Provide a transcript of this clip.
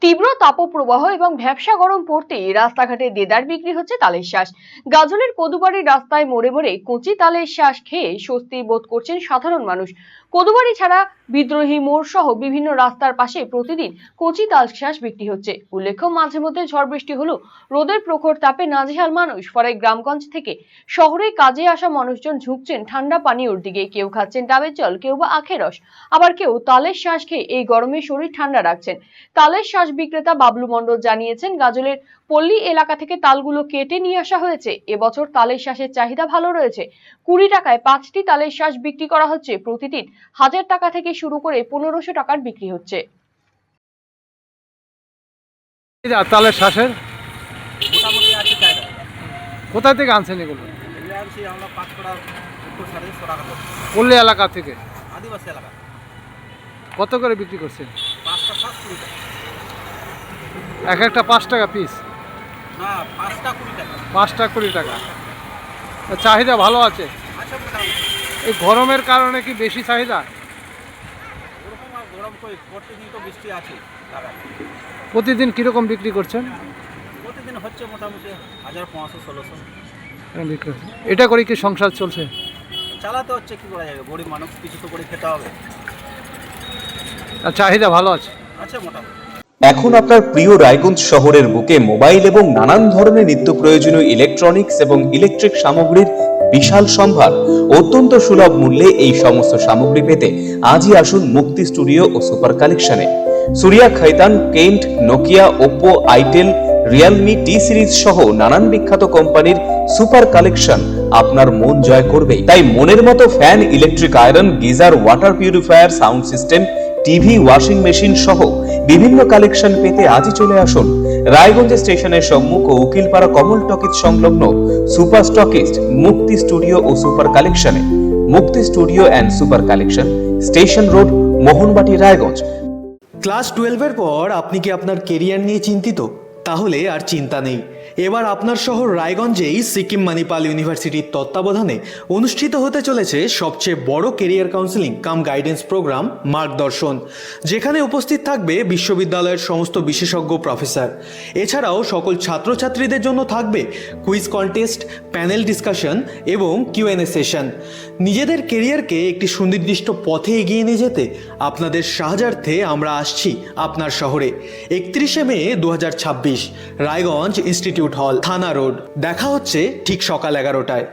তীব্র তাপপ্রবাহ এবং ভ্যাপসা গরম পড়তেই রাস্তাঘাটে দেদার বিক্রি হচ্ছে তালের শাঁস। গাজলের কদুবাড়ির রাস্তায় মোড়ে মোড়ে কচি তালের শাঁস খেয়ে স্বস্তি বোধ করছেন সাধারণ মানুষ। কদুবাড়ি ছাড়া বিদ্রোহী মোড় সহ বিভিন্ন রাস্তার পাশে প্রতিদিন কচি তাল শাঁস বিক্রি হচ্ছে। উল্লেখ্য, মাঝে মধ্যে ঝড় বৃষ্টি হলেও রোদের প্রখর তাপে নাজেহাল মানুষ। ফলে গ্রামগঞ্জ থেকে শহরে কাজে আসা মানুষজন ঝুঁকছেন ঠান্ডা পানীয়র দিকে। কেউ খাচ্ছেন ডাবের জল, কেউ বা আখের রস, আবার কেউ তালের শাঁস খেয়ে এই গরমে শরীর ঠান্ডা রাখছেন। তালের শাঁস বিক্রেতা বাবলু মণ্ডল জানিয়েছেন, গাজলের পল্লী এলাকা থেকে তালগুলো কেটে নিয়ে আসা হয়েছে। এবছর তালের শাঁসের চাহিদা ভালো রয়েছে। 20 টাকায় 5টি তালের শাঁস বিক্রি করা হচ্ছে। প্রতিদিন 1000 টাকা থেকে শুরু করে 1500 টাকার বিক্রি হচ্ছে। তালের শাঁসের মোটামুটি আছে চাহিদা। কোথা থেকে আনছেন এগুলো? এগুলো আনছি আমরা পাঁচপাড়া উত্তর সাড়ে টাকা পল্লী এলাকা থেকে। আদিবাসী এলাকা। কত করে বিক্রি করছেন? 5টা 5 টাকা। এক একটা 5 টাকা পিস? না, 5টা 20 টাকা। 5টা 20 টাকা। চাহিদা ভালো আছে? আচ্ছা, মোটামুটি এই গরমের কারণে কি বেশি চাহিদা? ওরকম আর গরম কই, প্রতিদিন তো বৃষ্টি আছে। প্রতিদিন কীরকম বিক্রি করছেন? প্রতিদিন হচ্ছে মোটামুটি 1500-1600 বিক্রি হচ্ছে। এটা করে কি সংসার চলছে? চালাতে হচ্ছে, কি করা যাবে, গরিব মানুষ, কিছু তো করে খেতে হবে। আর চাহিদা ভালো আছে? আচ্ছা, মোটামুটি। এখন আপনার প্রিয় রায়গঞ্জ শহরের বুকে মোবাইল এবং নানান ধরনের নিত্য প্রয়োজনীয় ইলেকট্রনিক্স এবং ইলেকট্রিক সামগ্রীর বিশাল সম্ভার অত্যন্ত সুলভ মূল্যে এই সমস্ত সামগ্রী পেতে আজই আসুন মুক্তি স্টুডিও ও সুপার কালেকশনে। Surya, Khaitan, Kent, Nokia, Oppo, Itel, Realme, T Series সহ নানান বিখ্যাত কোম্পানির সুপার কালেকশন আপনার মন জয় করবেই। তাই মনের মতো fan, electric iron, geyser, water purifier, sound system, TV, washing machine সহ বিভিন্ন কালেকশন পেতে আজই চলে আসুন রায়গঞ্জ স্টেশনের সম্মুখ ও উকিলপাড়া কমল টকিজ সংলগ্ন সুপার স্টকিস্ট মুক্তি স্টুডিও ও সুপার কালেকশনে। Mukti studio and super collection, station road, Mohanbati, Raiganj. Class 12-এর পর আপনি কি আপনার কেরিয়ার নিয়ে চিন্তিত? তাহলে আর চিন্তা নেই। এবার আপনার শহর রায়গঞ্জেই সিকিম মানিপাল ইউনিভার্সিটির তত্ত্বাবধানে অনুষ্ঠিত হতে চলেছে সবচেয়ে বড় কেরিয়ার কাউন্সেলিং কাম গাইডেন্স প্রোগ্রাম মার্গদর্শন, যেখানে উপস্থিত থাকবে বিশ্ববিদ্যালয়ের সমস্ত বিশেষজ্ঞ প্রফেসর। এছাড়াও সকল ছাত্রছাত্রীদের জন্য থাকবে কুইজ কন্টেস্ট, প্যানেল ডিসকাশন এবং কিউএনএ সেশন। নিজেদের কেরিয়ারকে একটি সুনির্দিষ্ট পথে এগিয়ে নিয়ে যেতে আপনাদের সাহায্যার্থে আমরা আসছি আপনার শহরে। 31শে মে 2026, রায়গঞ্জ ইনস্টিটিউট হল, থানা রোড। দেখা হচ্ছে ঠিক সকাল 11টায়।